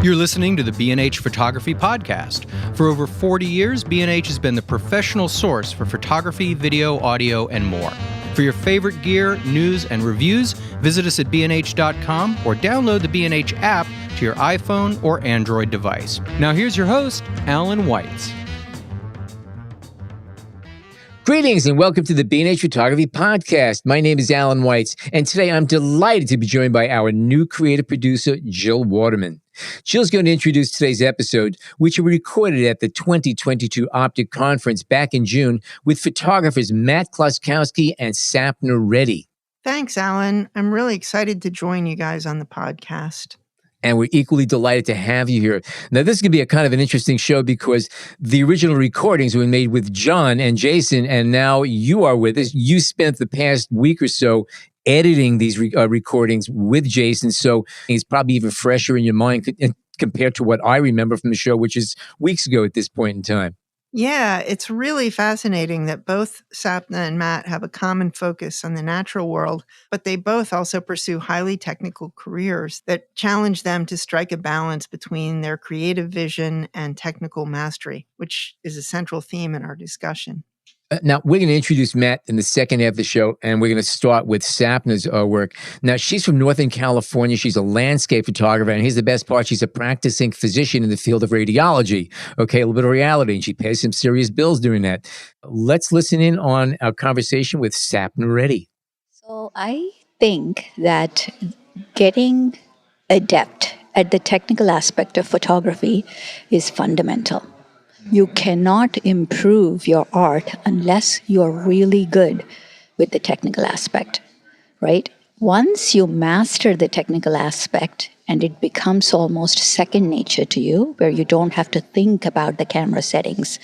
You're listening to the B&H Photography Podcast. For over 40 years, B&H has been the professional source for photography, video, audio, and more. For your favorite gear, news, and reviews, visit us at bnh.com or download the B&H app to your iPhone or Android device. Now here's your host, Alan Weitz. Greetings and welcome to the B&H Photography Podcast. My name is Alan Weitz, and today I'm delighted to be joined by our new creative producer, Jill Waterman. Jill's going to introduce today's episode, which we recorded at the 2022 Optic Conference back in June with photographers Matt Kloskowski and Sapna Reddy. Thanks, Alan. I'm really excited to join you guys on the podcast. And we're equally delighted to have you here. Now, this is going to be a kind of an interesting show because the original recordings were made with John and Jason, and now you are with us. You spent the past week or so editing these recordings with Jason, so it's probably even fresher in your mind compared to what I remember from the show, which is weeks ago at this point in time. Yeah, it's really fascinating that both Sapna and Matt have a common focus on the natural world, but they both also pursue highly technical careers that challenge them to strike a balance between their creative vision and technical mastery, which is a central theme in our discussion. Now, we're going to introduce Matt in the second half of the show, and we're going to start with Sapna's work. Now, she's from Northern California. She's a landscape photographer, and here's the best part. She's a practicing physician in the field of radiology. Okay, a little bit of reality, and she pays some serious bills doing that. Let's listen in on our conversation with Sapna Reddy. So I think that getting adept at the technical aspect of photography is fundamental. You cannot improve your art unless you're really good with the technical aspect, right? Once you master the technical aspect and it becomes almost second nature to you, where you don't have to think about the camera settings,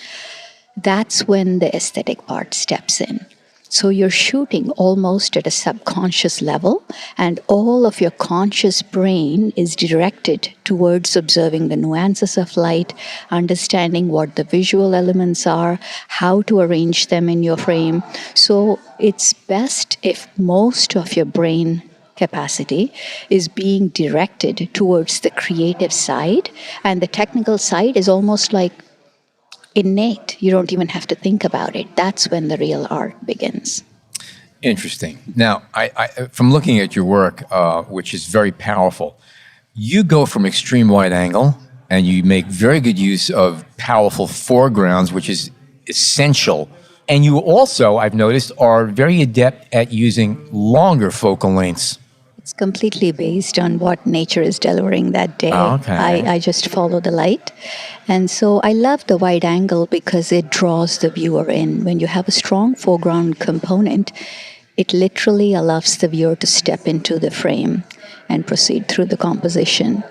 that's when the aesthetic part steps in. So you're shooting almost at a subconscious level, and all of your conscious brain is directed towards observing the nuances of light, understanding what the visual elements are, how to arrange them in your frame. So it's best if most of your brain capacity is being directed towards the creative side, and the technical side is almost like innate. You don't even have to think about it. That's when the real art begins. Interesting. Now, I from looking at your work, which is very powerful, you go from extreme wide angle and you make very good use of powerful foregrounds, which is essential. And you also, I've noticed, are very adept at using longer focal lengths. It's completely based on what nature is delivering that day. Okay. I just follow the light. And so I love the wide angle because it draws the viewer in. When you have a strong foreground component, it literally allows the viewer to step into the frame and proceed through the composition.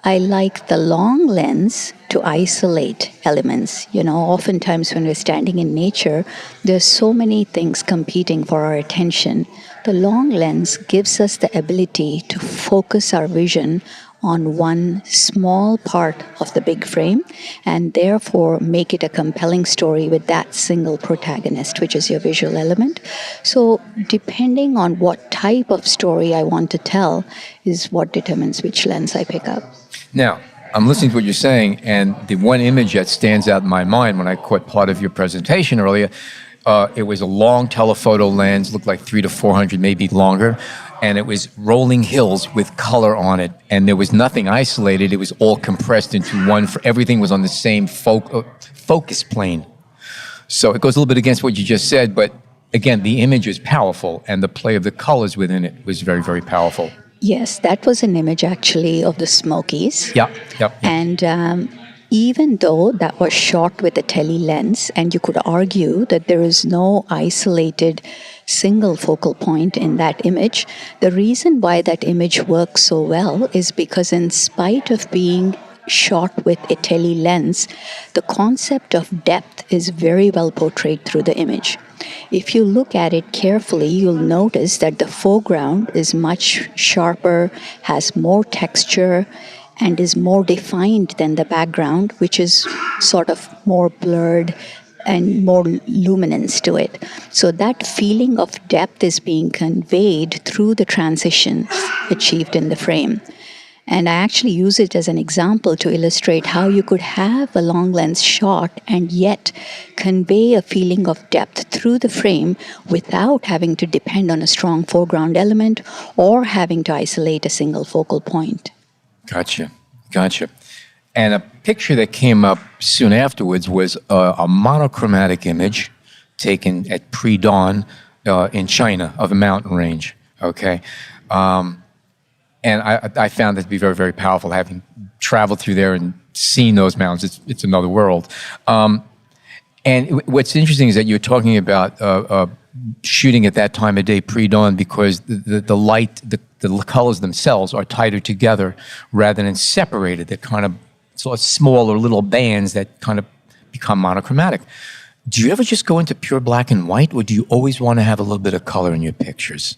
I like the long lens to isolate elements. You know, oftentimes when we're standing in nature, there's so many things competing for our attention. The long lens gives us the ability to focus our vision on one small part of the big frame and therefore make it a compelling story with that single protagonist, which is your visual element. So depending on what type of story I want to tell is what determines which lens I pick up. Now, I'm listening to what you're saying, and the one image that stands out in my mind when I caught part of your presentation earlier, it was a long telephoto lens, looked like 300 to 400, maybe longer, and it was rolling hills with color on it, and there was nothing isolated. It was all compressed into one. Everything was on the same focus plane. So it goes a little bit against what you just said, but again, the image is powerful, and the play of the colors within it was very, very powerful. Yes, that was an image actually of the Smokies. Yep. And even though that was shot with a tele lens, and you could argue that there is no isolated single focal point in that image, the reason why that image works so well is because in spite of being shot with a tele lens, the concept of depth is very well portrayed through the image. If you look at it carefully, you'll notice that the foreground is much sharper, has more texture, and is more defined than the background, which is sort of more blurred and more luminance to it. So that feeling of depth is being conveyed through the transitions achieved in the frame. And I actually use it as an example to illustrate how you could have a long lens shot and yet convey a feeling of depth through the frame without having to depend on a strong foreground element or having to isolate a single focal point. Gotcha. And a picture that came up soon afterwards was a monochromatic image taken at pre-dawn in China of a mountain range. Okay. And I found that to be very, very powerful, having traveled through there and seen those mountains. It's another world. And what's interesting is that you're talking about shooting at that time of day, pre-dawn, because the light, the colors themselves are tighter together rather than separated. They're kind of sort of smaller little bands that kind of become monochromatic. Do you ever just go into pure black and white, or do you always want to have a little bit of color in your pictures?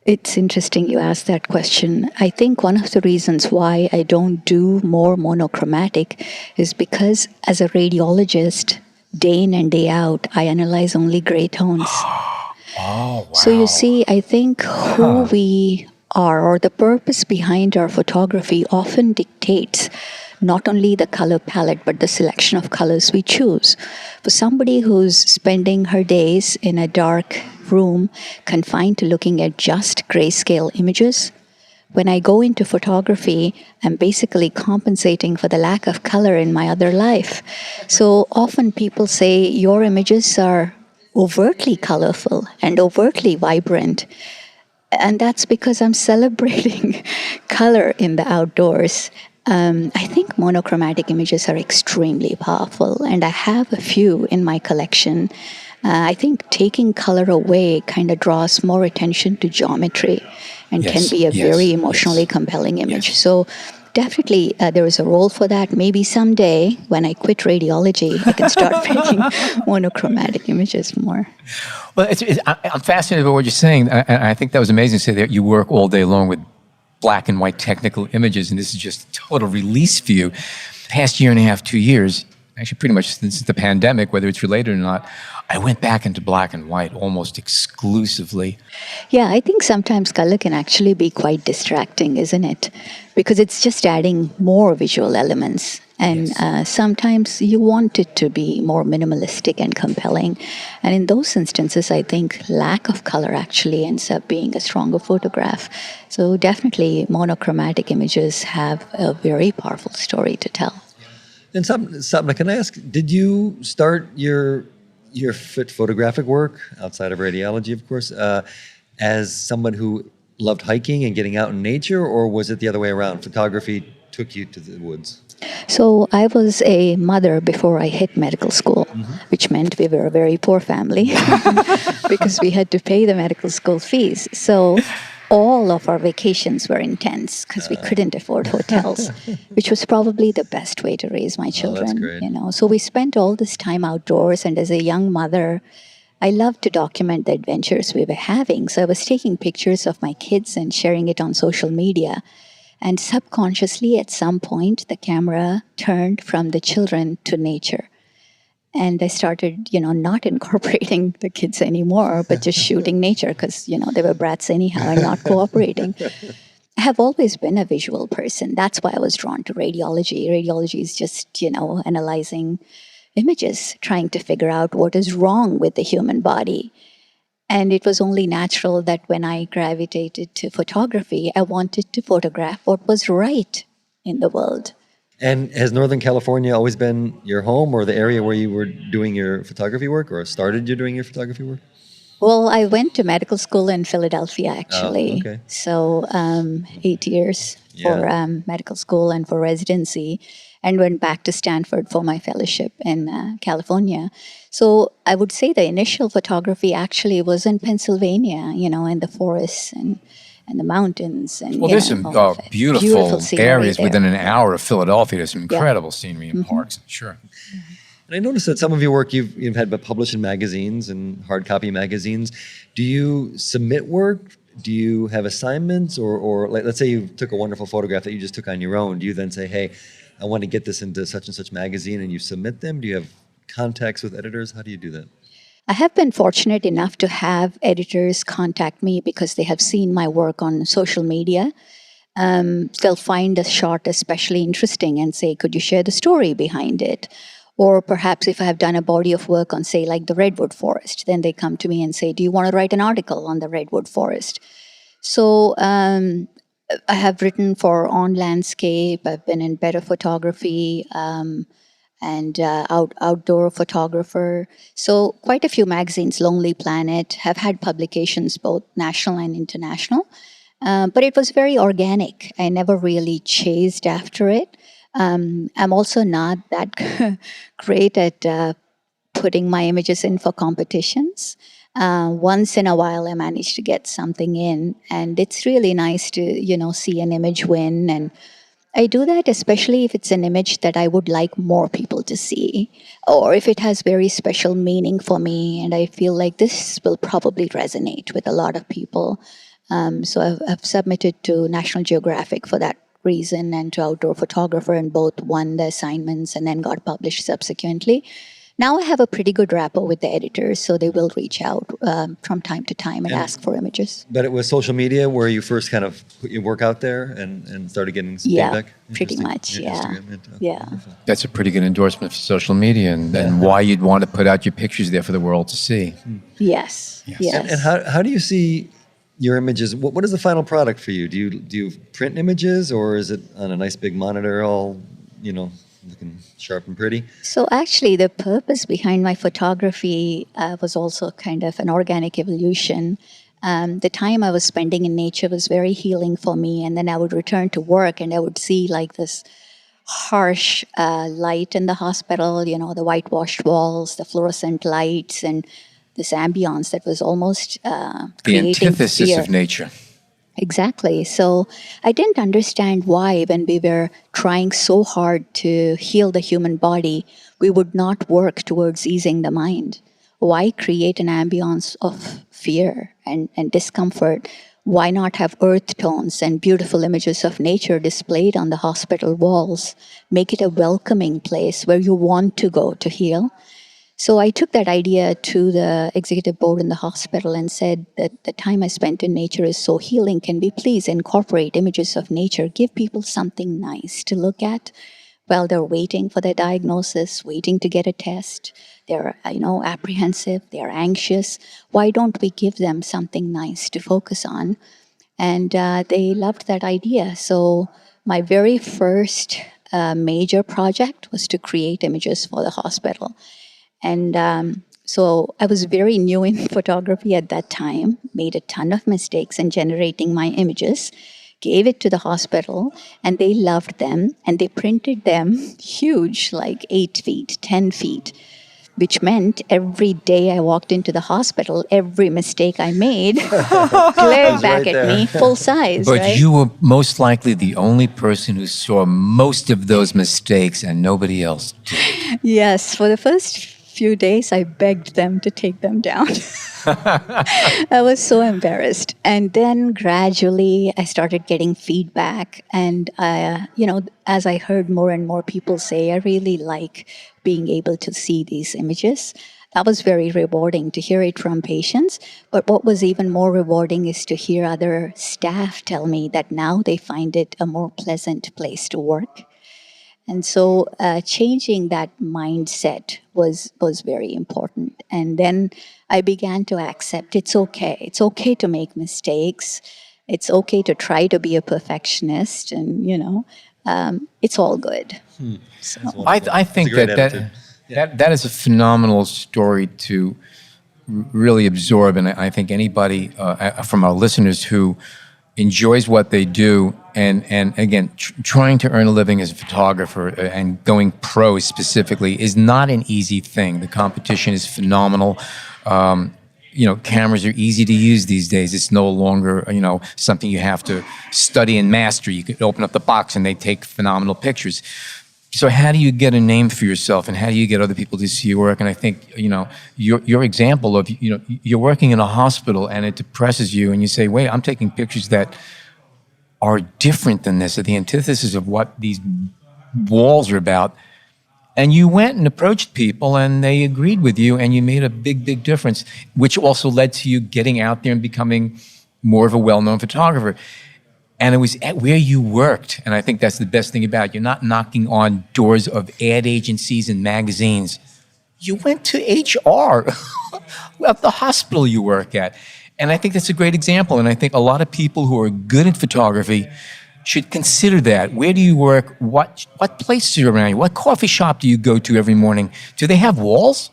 It's interesting you asked that question. I think one of the reasons why I don't do more monochromatic is because as a radiologist, day in and day out, I analyze only gray tones. Oh, wow. So you see, I think who we are or the purpose behind our photography often dictates not only the color palette, but the selection of colors we choose. For somebody who's spending her days in a dark room, confined to looking at just grayscale images, when I go into photography, I'm basically compensating for the lack of color in my other life. So often people say, your images are overtly colorful and overtly vibrant. And that's because I'm celebrating color in the outdoors. I think monochromatic images are extremely powerful, and I have a few in my collection. I think taking color away kind of draws more attention to geometry and can be a very emotionally compelling image. So definitely there is a role for that. Maybe someday when I quit radiology, I can start making monochromatic images more. Well, I'm fascinated by what you're saying. I think that was amazing to say that you work all day long with black and white technical images, and this is just a total release for you. Past year and a half, 2 years, actually pretty much since the pandemic, whether it's related or not, I went back into black and white almost exclusively. Yeah, I think sometimes color can actually be quite distracting, isn't it? Because it's just adding more visual elements. And sometimes you want it to be more minimalistic and compelling. And in those instances, I think lack of color actually ends up being a stronger photograph. So definitely monochromatic images have a very powerful story to tell. And Sapna, can I ask, did you start your photographic work, outside of radiology, of course, as someone who loved hiking and getting out in nature, or was it the other way around? Photography took you to the woods? So I was a mother before I hit medical school, which meant we were a very poor family because we had to pay the medical school fees. So all of our vacations were intense because we couldn't afford hotels, which was probably the best way to raise my children. That's great. You know, so we spent all this time outdoors, and as a young mother, I loved to document the adventures we were having. So I was taking pictures of my kids and sharing it on social media. And subconsciously, at some point, the camera turned from the children to nature. And I started, not incorporating the kids anymore, but just shooting nature because, they were brats anyhow and not cooperating. I have always been a visual person. That's why I was drawn to radiology. Radiology is just, analyzing images, trying to figure out what is wrong with the human body. And it was only natural that when I gravitated to photography, I wanted to photograph what was right in the world. And has Northern California always been your home, or the area where you were doing your photography work, or started you doing your photography work? Well, I went to medical school in Philadelphia, actually. Oh, okay. So 8 years for medical school and for residency, and went back to Stanford for my fellowship in California. So I would say the initial photography actually was in Pennsylvania, in the forests and the mountains. And, Well, there's some beautiful areas within an hour of Philadelphia. There's some incredible scenery and parks. Sure. And I noticed that some of your work you've had published in magazines and hard copy magazines. Do you submit work? Do you have assignments? Or let's say you took a wonderful photograph that you just took on your own. Do you then say, hey, I want to get this into such and such magazine, and you submit them? Do you have contacts with editors? How do you do that? I have been fortunate enough to have editors contact me because they have seen my work on social media. They'll find a shot especially interesting and say, could you share the story behind it? Or perhaps if I have done a body of work on, say, like the redwood forest, then they come to me and say, do you want to write an article on the redwood forest? So I have written for On Landscape, I've been in Better Photography, and outdoor photographer. So quite a few magazines, Lonely Planet, have had publications both national and international. But it was very organic. I never really chased after it. I'm also not that great at putting my images in for competitions. Once in a while, I manage to get something in, and it's really nice to see an image win. And I do that especially if it's an image that I would like more people to see, or if it has very special meaning for me, and I feel like this will probably resonate with a lot of people. So I've submitted to National Geographic for that reason, and to Outdoor Photographer, and both won the assignments and then got published subsequently. Now I have a pretty good rapport with the editors, so they will reach out from time to time and ask for images. But it was social media where you first kind of put your work out there and started getting some Yeah, feedback? pretty Interesting. much, yeah. Instagram, Yeah. wonderful. That's a pretty good endorsement for social media and why you'd want to put out your pictures there for the world to see. Yes. And how do you see your images? What is the final product for you? Do you print images, or is it on a nice big monitor, all looking sharp and pretty? So actually, the purpose behind my photography was also kind of an organic evolution. The time I was spending in nature was very healing for me, and then I would return to work and I would see like this harsh light in the hospital, the whitewashed walls, the fluorescent lights, and this ambience that was almost The creating antithesis fear. of nature. Exactly. So I didn't understand why, when we were trying so hard to heal the human body, we would not work towards easing the mind. Why create an ambience of fear and discomfort? Why not have earth tones and beautiful images of nature displayed on the hospital walls? Make it a welcoming place where you want to go to heal. So I took that idea to the executive board in the hospital and said that the time I spent in nature is so healing. Can we please incorporate images of nature, give people something nice to look at while they're waiting for their diagnosis, waiting to get a test. They're, apprehensive, they're anxious. Why don't we give them something nice to focus on? And they loved that idea. So my very first major project was to create images for the hospital. And so I was very new in photography at that time, made a ton of mistakes in generating my images, gave it to the hospital, and they loved them, and they printed them huge, like 8 feet, 10 feet, which meant every day I walked into the hospital, every mistake I made glared back at me, full size. But right? you were most likely the only person who saw most of those mistakes and nobody else did. Yes, for the first few days, I begged them to take them down. I was so embarrassed. And then gradually, I started getting feedback. And, as I heard more and more people say, I really like being able to see these images. That was very rewarding to hear it from patients. But what was even more rewarding is to hear other staff tell me that now they find it a more pleasant place to work. And so changing that mindset was very important. And then I began to accept it's okay. It's okay to make mistakes. It's okay to try to be a perfectionist. And, it's all good. So. I think It's a great that attitude. that is a phenomenal story to really absorb. And I think anybody from our listeners who enjoys what they do and again, trying to earn a living as a photographer and going pro specifically is not an easy thing. The competition is phenomenal. Cameras are easy to use these days. It's no longer, something you have to study and master. You can open up the box and they take phenomenal pictures. So how do you get a name for yourself, and how do you get other people to see your work? And I think, your example of, you're working in a hospital and it depresses you and you say, wait, I'm taking pictures that are different than this, are the antithesis of what these walls are about. And you went and approached people and they agreed with you and you made a big, big difference, which also led to you getting out there and becoming more of a well-known photographer. And it was at where you worked. And I think that's the best thing about it. You're not knocking on doors of ad agencies and magazines. You went to HR at the hospital you work at. And I think that's a great example. And I think a lot of people who are good at photography should consider that. Where do you work? What places are around you? What coffee shop do you go to every morning? Do they have walls?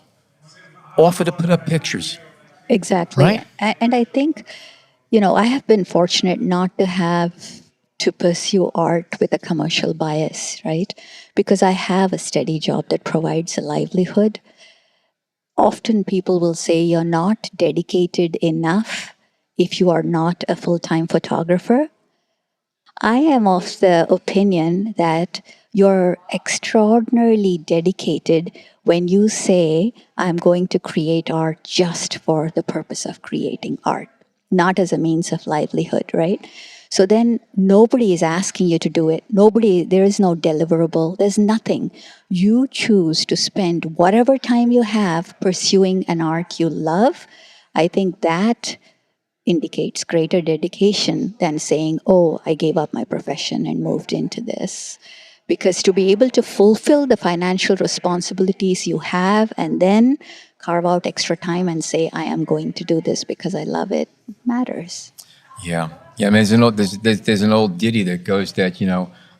Offer to put up pictures. Exactly. Right. And I think, I have been fortunate not to have to pursue art with a commercial bias, right? Because I have a steady job that provides a livelihood. Often people will say you're not dedicated enough if you are not a full-time photographer. I am of the opinion that you're extraordinarily dedicated when you say, I'm going to create art just for the purpose of creating art, not as a means of livelihood, right? So then nobody is asking you to do it. There is no deliverable, there's nothing. You choose to spend whatever time you have pursuing an art you love. I think that indicates greater dedication than saying, oh, I gave up my profession and moved into this. Because to be able to fulfill the financial responsibilities you have and then carve out extra time and say, I am going to do this because I love it, matters. Yeah. I mean, there's an old ditty that goes that,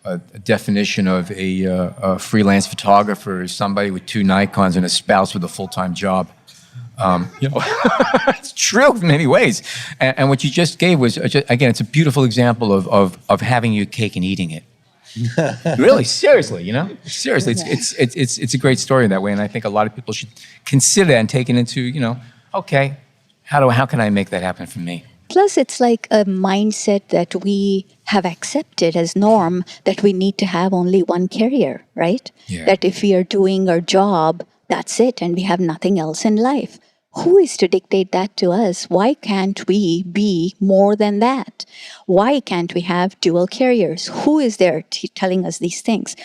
a definition of a freelance photographer is somebody with 2 Nikons and a spouse with a full-time job. It's true in many ways. And what you just gave was, again, it's a beautiful example of having your cake and eating it. Really, seriously, seriously, it's a great story that way. And I think a lot of people should consider that and take it into, okay, how can I make that happen for me? Plus, it's like a mindset that we have accepted as norm that we need to have only one career, right? Yeah. That if we are doing our job, that's it, and we have nothing else in life. Who is to dictate that to us? Why can't we be more than that? Why can't we have dual careers? Who is there telling us these things?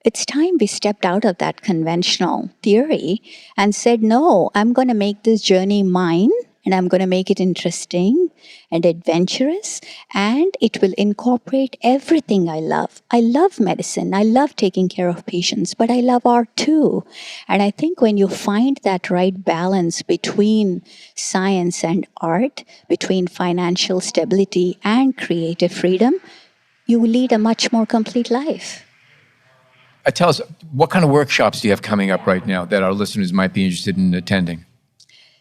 It's time we stepped out of that conventional theory and said, no, I'm going to make this journey mine. And I'm going to make it interesting and adventurous, and it will incorporate everything I love. I love medicine. I love taking care of patients, but I love art too. And I think when you find that right balance between science and art, between financial stability and creative freedom, you will lead a much more complete life. Tell us, what kind of workshops do you have coming up right now that our listeners might be interested in attending?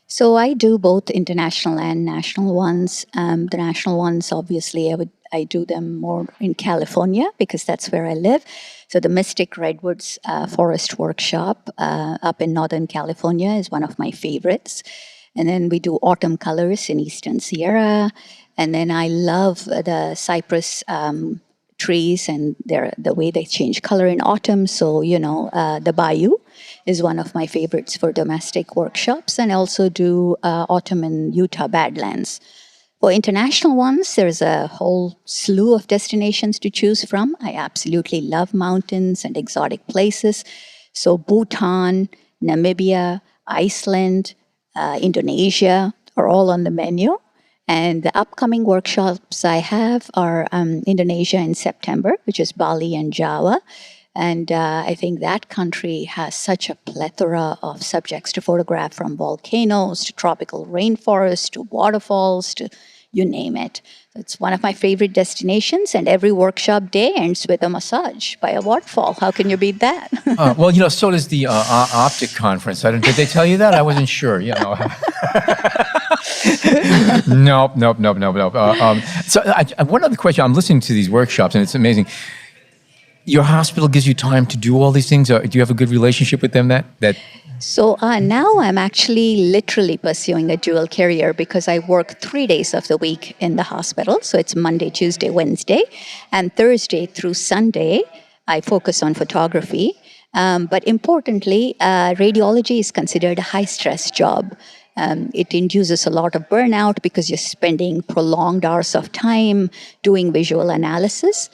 So I do both international and national ones. The national ones, obviously, I do them more in California because that's where I live. So the Mystic Redwoods Forest Workshop up in Northern California is one of my favorites. And then we do autumn colors in Eastern Sierra. And then I love the cypress trees and the way they change color in autumn. So, the bayou is one of my favorites for domestic workshops, and I also do autumn in Utah Badlands. For international ones, there's a whole slew of destinations to choose from. I absolutely love mountains and exotic places. So Bhutan, Namibia, Iceland, Indonesia are all on the menu. And the upcoming workshops I have are Indonesia in September, which is Bali and Java. And I think that country has such a plethora of subjects to photograph, from volcanoes to tropical rainforests to waterfalls to you name it. It's one of my favorite destinations, and every workshop day ends with a massage by a waterfall. How can you beat that? Well, so does the Optic conference. Did they tell you that? I wasn't sure. Nope. So one other question. I'm listening to these workshops, and it's amazing. Your hospital gives you time to do all these things? Do you have a good relationship with them? So now I'm actually literally pursuing a dual career because I work 3 days of the week in the hospital. So it's Monday, Tuesday, Wednesday. And Thursday through Sunday, I focus on photography. But importantly, radiology is considered a high-stress job. It induces a lot of burnout because you're spending prolonged hours of time doing visual analysis.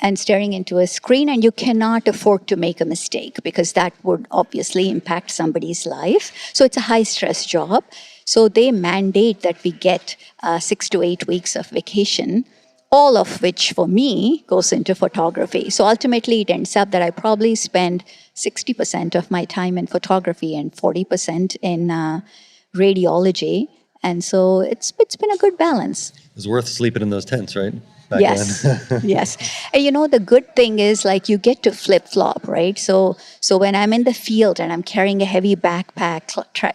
And staring into a screen, and you cannot afford to make a mistake because that would obviously impact somebody's life. So it's a high-stress job. So they mandate that we get 6 to 8 weeks of vacation all of which for me goes into photography. So ultimately it ends up that I probably spend 60% of my time in photography and 40% in radiology. And so it's been a good balance. It was worth sleeping in those tents, right? Back Yes, then. yes. And the good thing is like you get to flip flop, right? So when I'm in the field and I'm carrying a heavy backpack,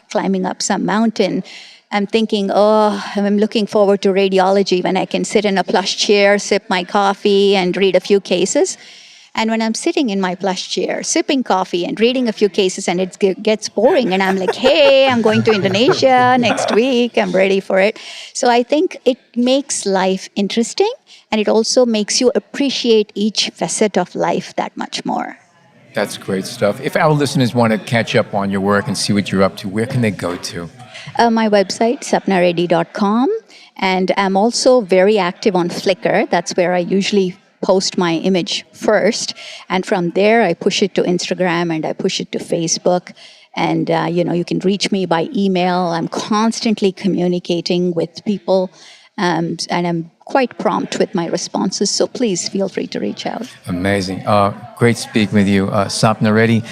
climbing up some mountain, I'm thinking, I'm looking forward to radiology when I can sit in a plush chair, sip my coffee, and read a few cases. And when I'm sitting in my plush chair, sipping coffee and reading a few cases, and it gets boring, and I'm like, hey, I'm going to Indonesia next week. I'm ready for it. So I think it makes life interesting, and it also makes you appreciate each facet of life that much more. That's great stuff. If our listeners want to catch up on your work and see what you're up to, where can they go to? My website, sapnareddy.com. And I'm also very active on Flickr. That's where I usually post my image first. And from there, I push it to Instagram and I push it to Facebook. And, you can reach me by email. I'm constantly communicating with people. And I'm quite prompt with my responses. So please feel free to reach out. Amazing. Great speaking with you, Sapna Reddy.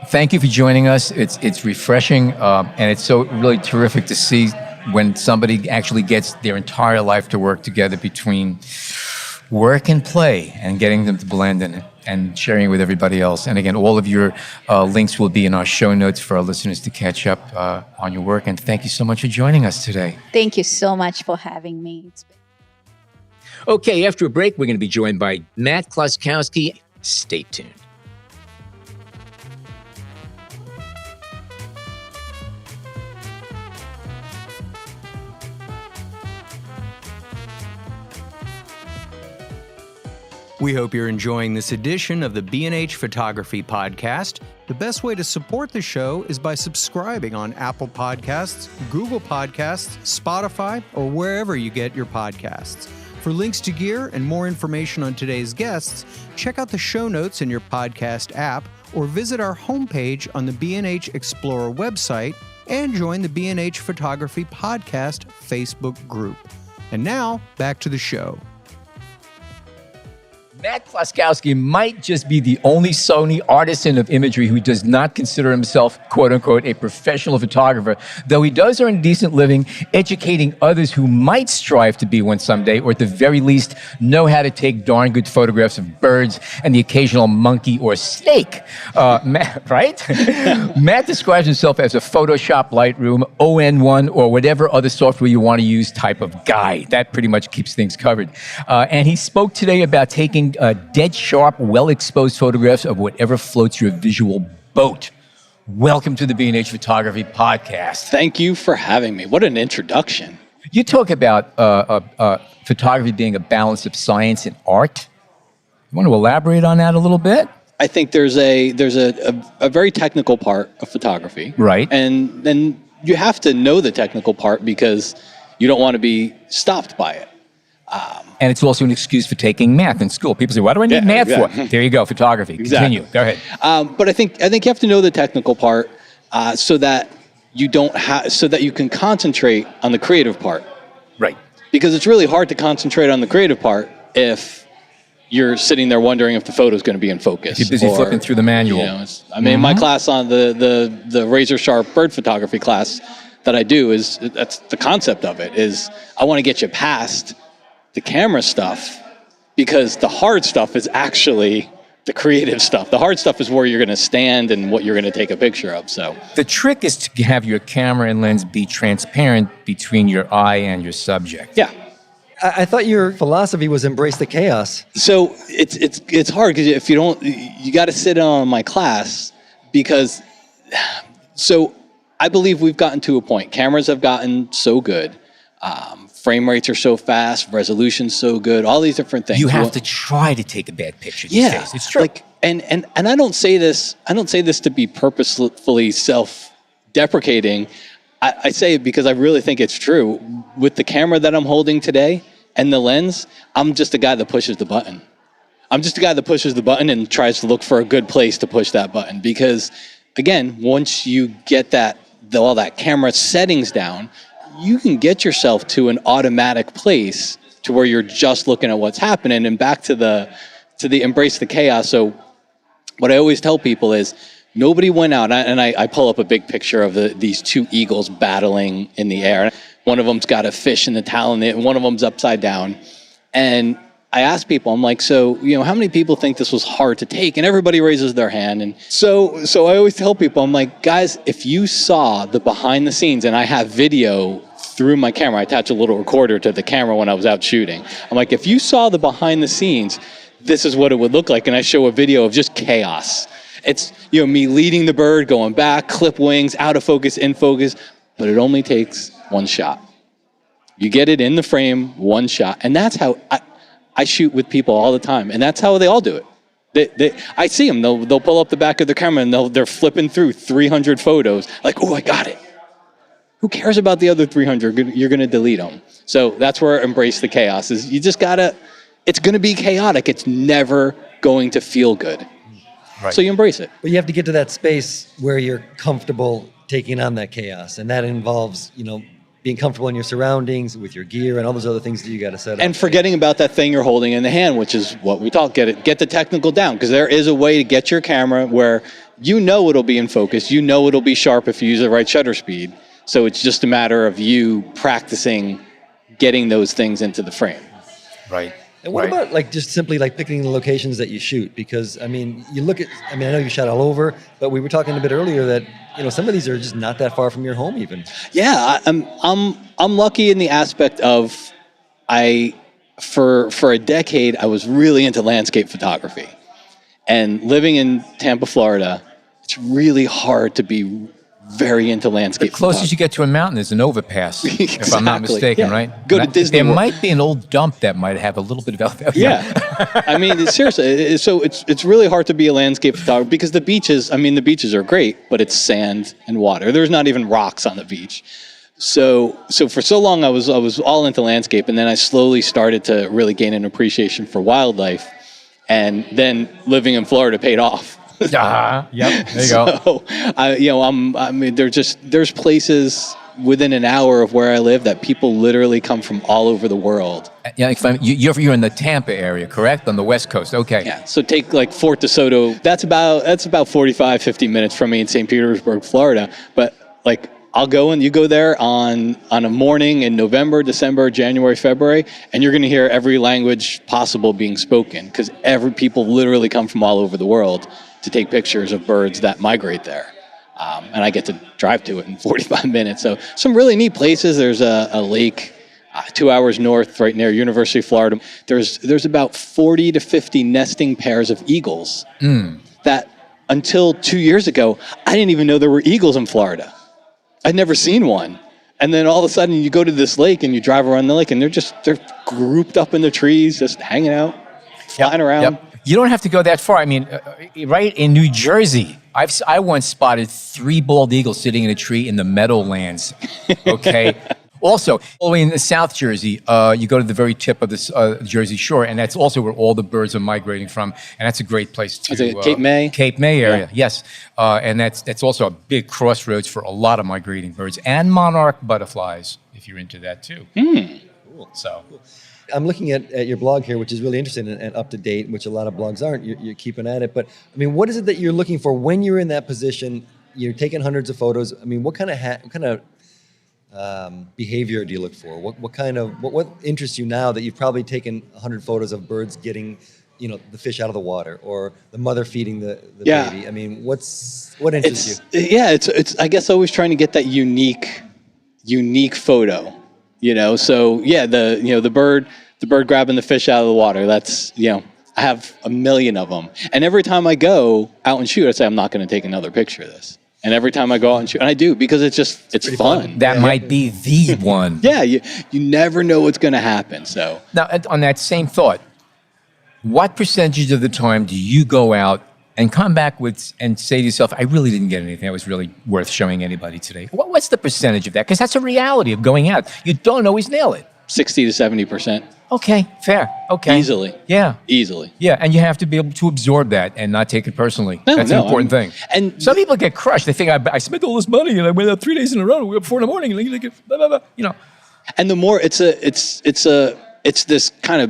Thank you for joining us. It's refreshing, and it's so really terrific to see when somebody actually gets their entire life to work together between work and play and getting them to blend in it and sharing it with everybody else. And again, all of your links will be in our show notes for our listeners to catch up on your work. And thank you so much for joining us today. Thank you so much for having me. Okay, after a break, we're going to be joined by Matt Kloskowski. Stay tuned. We hope you're enjoying this edition of the B&H Photography Podcast. The best way to support the show is by subscribing on Apple Podcasts, Google Podcasts, Spotify, or wherever you get your podcasts. For links to gear and more information on today's guests, check out the show notes in your podcast app or visit our homepage on the B&H Explorer website and join the B&H Photography Podcast Facebook group. And now, back to the show. Matt Kloskowski might just be the only Sony artisan of imagery who does not consider himself, quote unquote, a professional photographer, though he does earn a decent living educating others who might strive to be one someday, or at the very least, know how to take darn good photographs of birds and the occasional monkey or snake. Matt, right? Matt describes himself as a Photoshop, Lightroom, ON1, or whatever other software you want to use type of guy. That pretty much keeps things covered. And he spoke today about taking dead sharp, well-exposed photographs of whatever floats your visual boat. Welcome to the B&H Photography Podcast. Thank you for having me. What an introduction. You talk about photography being a balance of science and art. You want to elaborate on that a little bit? I think there's a very technical part of photography. Right. And then you have to know the technical part because you don't want to be stopped by it. And it's also an excuse for taking math in school. People say, what do I need math for? There you go, photography. Exactly. Continue. Go ahead. But I think you have to know the technical part so that you can concentrate on the creative part. Right. Because it's really hard to concentrate on the creative part if you're sitting there wondering if the photo is going to be in focus. You're busy flipping through the manual. My class on the razor sharp bird photography class that I do that's the concept of it is I want to get you past the camera stuff because the hard stuff is actually the creative stuff. The hard stuff is where you're going to stand and what you're going to take a picture of. So the trick is to have your camera and lens be transparent between your eye and your subject. Yeah. I thought your philosophy was embrace the chaos. So it's hard because if you don't, you got to sit on my class because, so I believe we've gotten to a point. Cameras have gotten so good. Frame rates are so fast, resolution's so good, all these different things. You have to try to take a bad picture these days. It's true. And I don't say this to be purposefully self-deprecating. I say it because I really think it's true. With the camera that I'm holding today and the lens, I'm just a guy that pushes the button. I'm just a guy that pushes the button and tries to look for a good place to push that button. Because again, once you get all that camera settings down, you can get yourself to an automatic place to where you're just looking at what's happening. And back to the embrace the chaos. So what I always tell people is nobody went out, and I pull up a big picture of these two eagles battling in the air. One of them's got a fish in the talon, and one of them's upside down. And I ask people, I'm like, so, how many people think this was hard to take? And everybody raises their hand. And so I always tell people, I'm like, guys, if you saw the behind the scenes, and I have video through my camera, I attach a little recorder to the camera when I was out shooting. I'm like, if you saw the behind the scenes, this is what it would look like. And I show a video of just chaos. It's, me leading the bird, going back, clip wings, out of focus, in focus, but it only takes one shot. You get it in the frame, one shot. And that's how I shoot with people all the time, and that's how they all do it. I see them. They'll pull up the back of their camera, and they're flipping through 300 photos. Like, oh, I got it. Who cares about the other 300? You're going to delete them. So that's where embrace the chaos is. You just gotta. It's going to be chaotic. It's never going to feel good. Right. So you embrace it. But you have to get to that space where you're comfortable taking on that chaos, and that involves, being comfortable in your surroundings, with your gear, and all those other things that you got to set up. And forgetting about that thing you're holding in the hand, which is what we talk. Get the technical down, because there is a way to get your camera where it'll be in focus. It'll be sharp if you use the right shutter speed. So it's just a matter of you practicing getting those things into the frame. Right. And what about just simply picking the locations that you shoot? Because you look at, I know you shot all over, but we were talking a bit earlier that some of these are just not that far from your home even. Yeah, I'm lucky in the aspect of for a decade I was really into landscape photography, and living in Tampa, Florida, it's really hard to be very into landscape. The closest you get to a mountain is an overpass, Exactly. if I'm not mistaken, right? Go to Disney There World. might be an old dump that might have a little bit of elevation. Yeah. Seriously, so it's really hard to be a landscape photographer because the beaches are great, but it's sand and water. There's not even rocks on the beach. So for so long I was all into landscape, and then I slowly started to really gain an appreciation for wildlife, and then living in Florida paid off. Yep. There you go. So there's places within an hour of where I live that people literally come from all over the world. Yeah, you're in the Tampa area, correct? On the West Coast. Okay. Yeah. So take Fort DeSoto. That's about 45, 50 minutes from me in St. Petersburg, Florida. But I'll go and you go there on a morning in November, December, January, February, and you're going to hear every language possible being spoken, because people literally come from all over the world to take pictures of birds that migrate there. And I get to drive to it in 45 minutes. So some really neat places. There's a lake 2 hours north, right near University of Florida. There's about 40 to 50 nesting pairs of eagles that until 2 years ago, I didn't even know there were eagles in Florida. I'd never seen one. And then all of a sudden you go to this lake and you drive around the lake and they're grouped up in the trees, just hanging out, flying around. Yep. You don't have to go that far. Right in New Jersey, I once spotted 3 bald eagles sitting in a tree in the Meadowlands. Okay. Also, all the way in the South Jersey, you go to the very tip of the Jersey Shore, and that's also where all the birds are migrating from, and that's a great place to... Is it Cape May? Cape May area, yes. And that's also a big crossroads for a lot of migrating birds, and monarch butterflies, if you're into that too. Cool. So... I'm looking at your blog here, which is really interesting and up to date, which a lot of blogs aren't. You're keeping at it. But, what is it that you're looking for when you're in that position? You're taking hundreds of photos. What kind of behavior do you look for? What interests you now that you've probably taken 100 photos of birds getting, the fish out of the water, or the mother feeding the baby? What interests you? Yeah, it's I guess always trying to get that unique photo. So yeah, the bird grabbing the fish out of the water. That's I have a million of them, and every time I go out and shoot, I say I'm not going to take another picture of this. And every time I go out and shoot, and I do, because it's fun. That might be the one. Yeah, you never know what's going to happen. So now, on that same thought, what percentage of the time do you go out and come back and say to yourself, I really didn't get anything that was really worth showing anybody today? What's the percentage of that? Because that's a reality of going out. You don't always nail it. 60 to 70%. Okay, fair. Okay. Easily. Yeah. Easily. Yeah, and you have to be able to absorb that and not take it personally. That's an important thing. And some people get crushed. They think, I spent all this money and I went out 3 days in a row. We were up 4 in the morning. And blah, blah, blah, And the more it's it's this kind of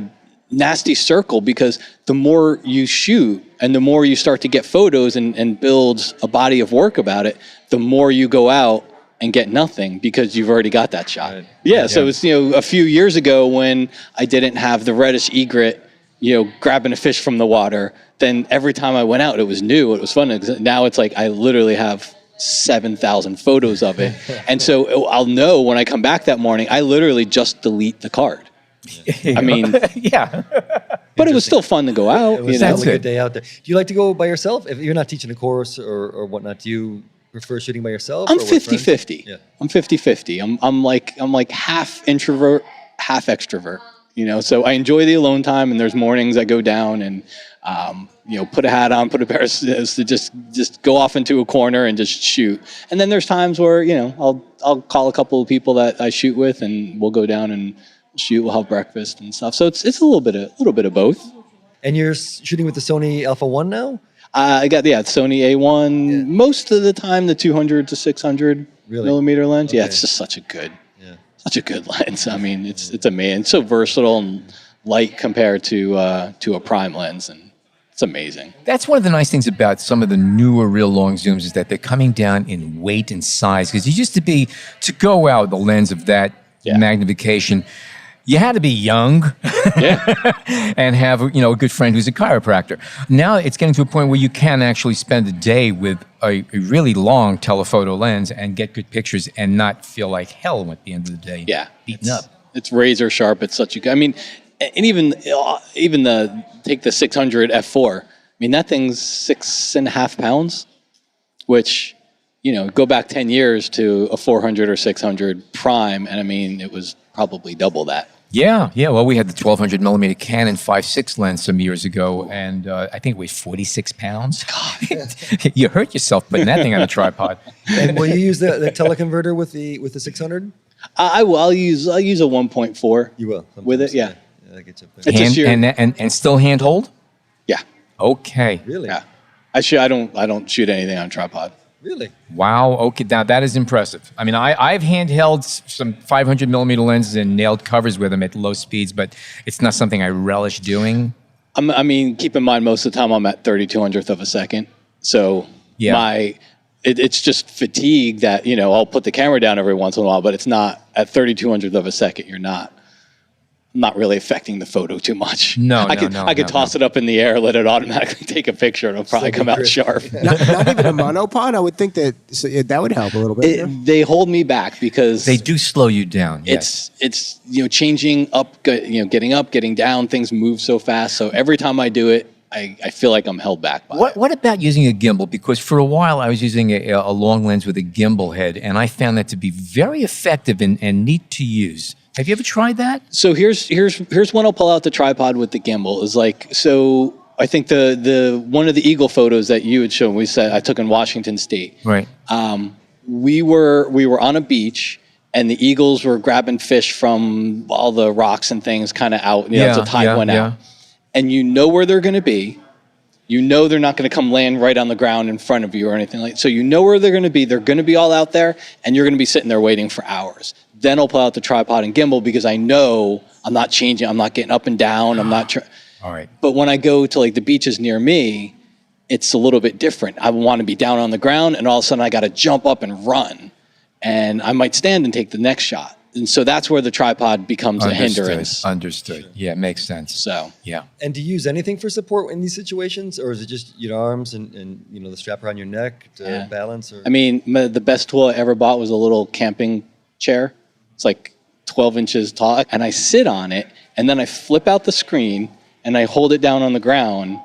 nasty circle, because the more you shoot and the more you start to get photos and build a body of work about it, the more you go out and get nothing because you've already got that shot. Right. Yeah, so it's, a few years ago when I didn't have the reddish egret, grabbing a fish from the water, then every time I went out, it was new, it was fun. Now it's like I literally have 7,000 photos of it. And so I'll know when I come back that morning, I literally just delete the card. I mean, yeah. but it was still fun to go out. It was That's a good it. day out there. Do you like to go by yourself? If you're not teaching a course or whatnot, do you prefer shooting by yourself? I'm or with friends? 50-50. Yeah. I'm 50-50. I'm like half introvert, half extrovert. So I enjoy the alone time, and there's mornings I go down and put a hat on, put a pair of scissors to just go off into a corner and just shoot. And then there's times where I'll call a couple of people that I shoot with, and we'll go down and shoot. We'll have breakfast and stuff. So it's a little bit of both. And you're shooting with the Sony Alpha 1 now? I got Sony A1. Yeah. Most of the time, the 200 to 600 Really? millimeter lens. Yeah, Okay. it's just such a good lens. I mean, it's amazing. It's so versatile and light compared to a prime lens, and it's amazing. That's one of the nice things about some of the newer real long zooms is that they're coming down in weight and size. Because it used to go out with the lens of that magnification, you had to be young and have a good friend who's a chiropractor. Now it's getting to a point where you can actually spend a day with a really long telephoto lens and get good pictures and not feel like hell at the end of the day. Yeah, beaten up. It's razor sharp. It's such a good. I mean, and even take the 600 f4. I mean, that thing's 6.5 pounds, which go back 10 years to a 400 or 600 prime, and I mean, it was probably double that. Yeah. Well, we had the 1200 millimeter Canon 5.6 lens some years ago, and I think it weighed 46 pounds. God. You hurt yourself putting that thing on a tripod. And will you use the teleconverter with the 600? I will. I'll use a 1.4. You will with it. Yeah. I get you. It's just your- and still handhold? Yeah. Okay. Really? Yeah. I don't shoot anything on tripod. Really? Wow. Okay. Now that is impressive. I mean, I've handheld some 500 millimeter lenses and nailed covers with them at low speeds, but it's not something I relish doing. I mean, keep in mind, most of the time I'm at 3200th of a second. So it's just fatigue that, I'll put the camera down every once in a while, but it's not at 3200th of a second. You're not really affecting the photo too much. I could toss it up in the air, let it automatically take a picture, and it'll probably come out sharp. Not even a monopod. I would think that would help a little bit. They hold me back because they do slow you down. Yes. It's changing up, getting up, getting down. Things move so fast. So every time I do it, I feel like I'm held back by it. What about using a gimbal? Because for a while I was using a long lens with a gimbal head, and I found that to be very effective and neat to use. Have you ever tried that? So here's when I'll pull out the tripod with the gimbal. Is like, so I think the one of the eagle photos that you had shown, I took in Washington State. Right. We were on a beach, and the eagles were grabbing fish from all the rocks and things kind of out. The tide went out. And where they're going to be. They're not going to come land right on the ground in front of you or anything like that. So where they're going to be. They're going to be all out there, and you're going to be sitting there waiting for hours. Then I'll pull out the tripod and gimbal because I know I'm not changing. I'm not getting up and down. I'm not. All right. But when I go to like the beaches near me, it's a little bit different. I want to be down on the ground, and all of a sudden I got to jump up and run, and I might stand and take the next shot. And so that's where the tripod becomes a hindrance. Understood. Yeah, it makes sense. So yeah. And do you use anything for support in these situations, or is it just your arms and the strap around your neck to balance? Or? I mean, the best tool I ever bought was a little camping chair. It's like 12 inches tall, and I sit on it, and then I flip out the screen, and I hold it down on the ground,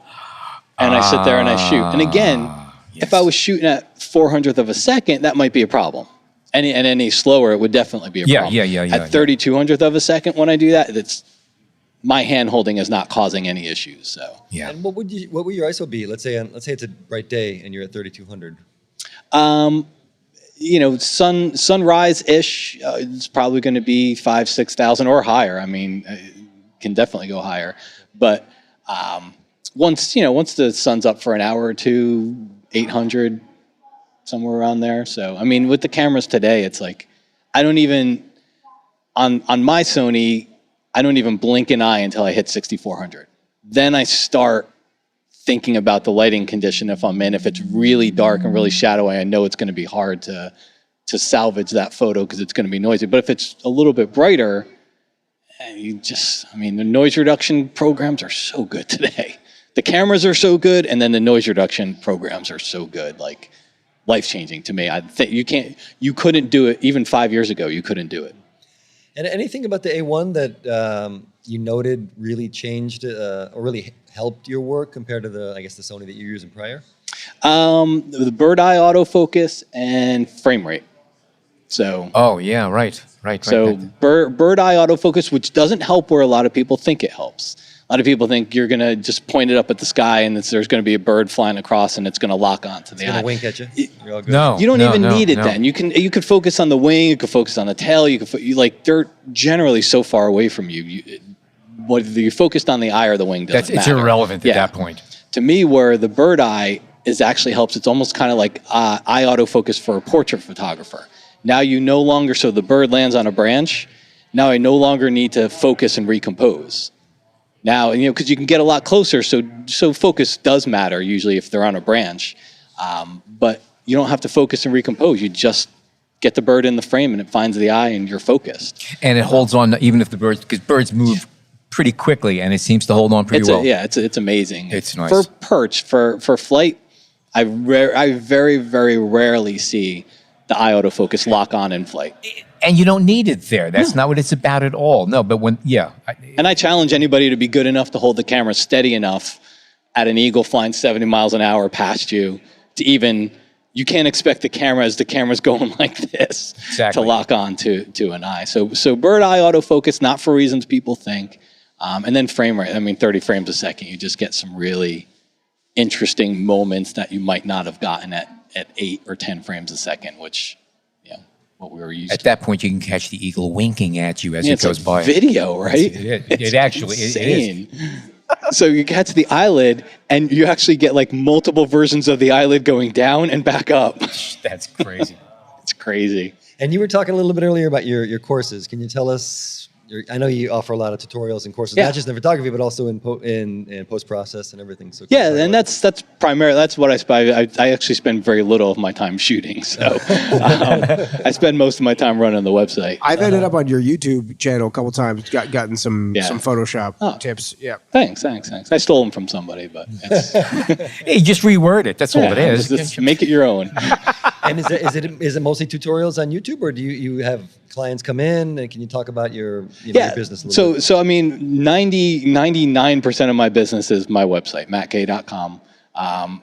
and I sit there and I shoot. And again, if I was shooting at 400th of a second, that might be a problem. Any slower, it would definitely be a problem. At 3200th of a second, when I do that, my hand holding is not causing any issues. So yeah. And what would your ISO be? Let's say it's a bright day and you're at 3200. Sunrise-ish, it's probably going to be 5,000-6,000 or higher. I mean, it can definitely go higher. But once the sun's up for an hour or two, 800, somewhere around there. So, I mean, with the cameras today, it's like, I don't even, on my Sony, I don't even blink an eye until I hit 6,400. Then I start thinking about the lighting condition if I'm in. If it's really dark and really shadowy, I know it's going to be hard to salvage that photo because it's going to be noisy. But if it's a little bit brighter, the noise reduction programs are so good today. The cameras are so good, and then the noise reduction programs are so good, like life-changing to me. I think you couldn't do it even 5 years ago. You couldn't do it. And anything about the A1 that you noted really changed or really helped your work compared to the Sony that you were using prior? The bird eye autofocus and frame rate. So. Oh yeah, right. So bird eye autofocus, which doesn't help where a lot of people think it helps. A lot of people think you're going to just point it up at the sky and there's going to be a bird flying across and it's going to lock onto the eye. It's going to wink at you. You're all good. No, you don't even need it then. You could focus on the wing. You could focus on the tail. They're generally so far away from you. Whether you're focused on the eye or the wing doesn't matter. It's irrelevant at that point. To me, where the bird eye actually helps, it's almost kind of like eye autofocus for a portrait photographer. Now so the bird lands on a branch. Now I no longer need to focus and recompose. Now, because you can get a lot closer, so focus does matter usually if they're on a branch. But you don't have to focus and recompose. You just get the bird in the frame and it finds the eye and you're focused. And it holds on even if because birds move pretty quickly and it seems to hold on pretty well. It's amazing. It's nice. For perch, for flight, I very, very rarely see the eye autofocus lock on in flight. And you don't need it there. That's not what it's about at all. No, but And I challenge anybody to be good enough to hold the camera steady enough at an eagle flying 70 miles an hour past you to you can't expect the camera as the camera's going like this to lock on to an eye. So bird eye autofocus, not for reasons people think. And then frame rate, 30 frames a second. You just get some really interesting moments that you might not have gotten at 8 or 10 frames a second, which, what we were used to. At that point, you can catch the eagle winking at you as it goes by. Video, right? It actually insane. It is. So you catch the eyelid, and you actually get like multiple versions of the eyelid going down and back up. That's crazy. It's crazy. And you were talking a little bit earlier about your courses. Can you tell us? I know you offer a lot of tutorials and courses, not just in photography, but also in post process and everything. So and that's primarily that's what I spend. I actually spend very little of my time shooting, so I spend most of my time running the website. I've ended up on your YouTube channel a couple times, gotten some Photoshop tips. Yeah, thanks. I stole them from somebody, but hey, just reword it. That's all it is. Just make it your own. And is it mostly tutorials on YouTube, or do you have clients come in and can you talk about your business a little bit? So 99% of my business is my website, mattkay.com.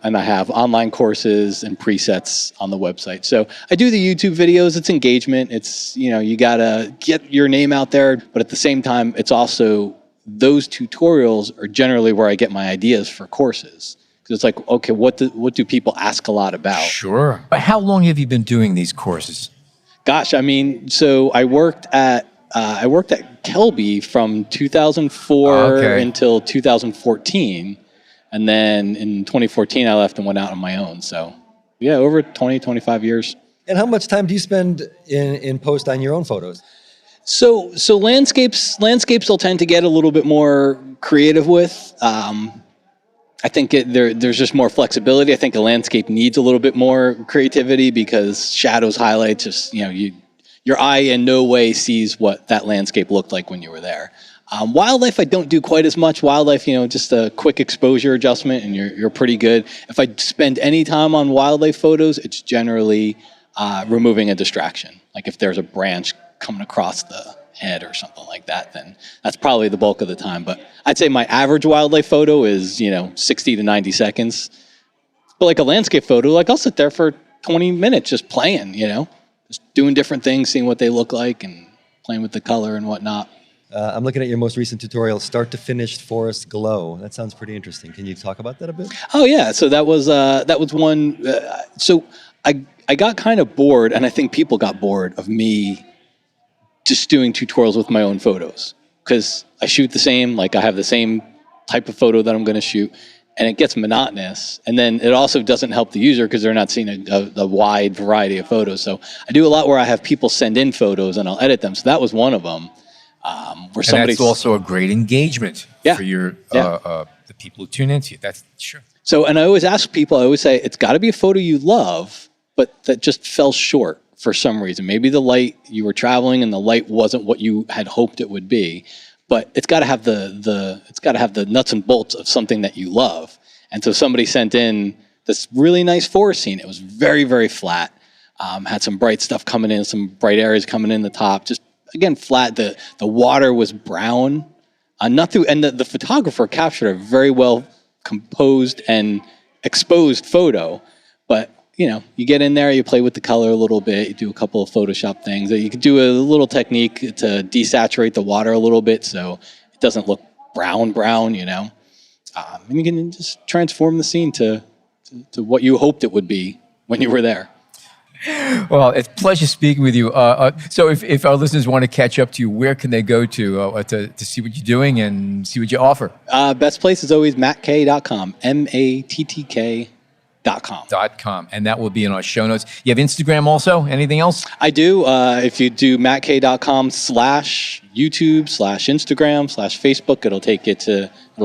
And I have online courses and presets on the website. So I do the YouTube videos. It's engagement. It's, you got to get your name out there. But at the same time, it's also those tutorials are generally where I get my ideas for courses. Because it's like, okay, what do people ask a lot about? Sure. But how long have you been doing these courses? Gosh, so I worked at Kelby from 2004 until 2014. And then in 2014, I left and went out on my own. So, over 20, 25 years. And how much time do you spend in post on your own photos? So landscapes I'll tend to get a little bit more creative with. I think there's just more flexibility. I think a landscape needs a little bit more creativity because shadows, highlights, just, your eye in no way sees what that landscape looked like when you were there. Wildlife, I don't do quite as much. Wildlife, just a quick exposure adjustment and you're pretty good. If I spend any time on wildlife photos, it's generally removing a distraction. Like if there's a branch coming across the head or something like that, then that's probably the bulk of the time. But I'd say my average wildlife photo is, 60 to 90 seconds. But like a landscape photo, I'll sit there for 20 minutes just playing, just doing different things, seeing what they look like and playing with the color and whatnot. I'm looking at your most recent tutorial, start to finish forest glow. That sounds pretty interesting. Can you talk about that a bit? Oh yeah, so that was one. So I got kind of bored, and I think people got bored of me just doing tutorials with my own photos because I shoot the same. I have the same type of photo that I'm going to shoot, and it gets monotonous. And then it also doesn't help the user because they're not seeing a wide variety of photos. So I do a lot where I have people send in photos and I'll edit them. So that was one of them. And that's also a great engagement for your the people who tune into you. That's sure. So, and I always ask people, I always say, it's got to be a photo you love, but that just fell short for some reason. Maybe the light, you were traveling and the light wasn't what you had hoped it would be, but it's got to have the nuts and bolts of something that you love. And so somebody sent in this really nice forest scene. It was very, very flat. Had some bright stuff coming in, some bright areas coming in the top. Just again, flat. The water was brown. And the photographer captured a very well composed and exposed photo. But you get in there, you play with the color a little bit, you do a couple of Photoshop things. You could do a little technique to desaturate the water a little bit so it doesn't look brown. And you can just transform the scene to what you hoped it would be when you were there. Well, it's a pleasure speaking with you. So if our listeners want to catch up to you, where can they go to see what you're doing and see what you offer? Best place is always mattk.com, mattk.com. And that will be in our show notes. You have Instagram also? Anything else? I do. If you do mattk.com/YouTube/Instagram/Facebook, it'll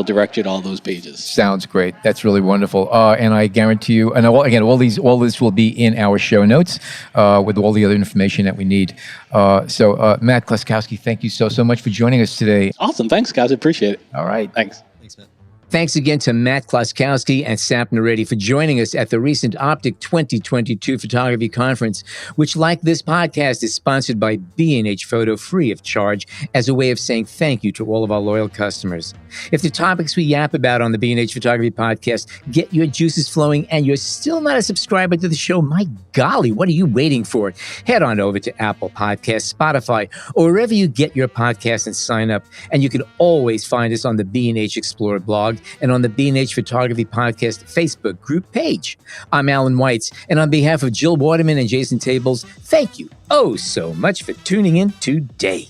direct you to all those pages. Sounds great. That's really wonderful. And I guarantee you, and all this will be in our show notes with all the other information that we need. So Matt Kloskowski, thank you so much for joining us today. Awesome. Thanks, guys. I appreciate it. All right. Thanks. Thanks, Matt. Thanks again to Matt Kloskowski and Sapna Reddy for joining us at the recent Optic 2022 Photography Conference, which, like this podcast, is sponsored by B&H Photo free of charge as a way of saying thank you to all of our loyal customers. If the topics we yap about on the B&H Photography Podcast get your juices flowing and you're still not a subscriber to the show, my golly, what are you waiting for? Head on over to Apple Podcasts, Spotify, or wherever you get your podcasts and sign up. And you can always find us on the B&H Explorer blog and on the B&H Photography Podcast Facebook group page. I'm Alan Weitz, and on behalf of Jill Waterman and Jason Tables, thank you so much for tuning in today.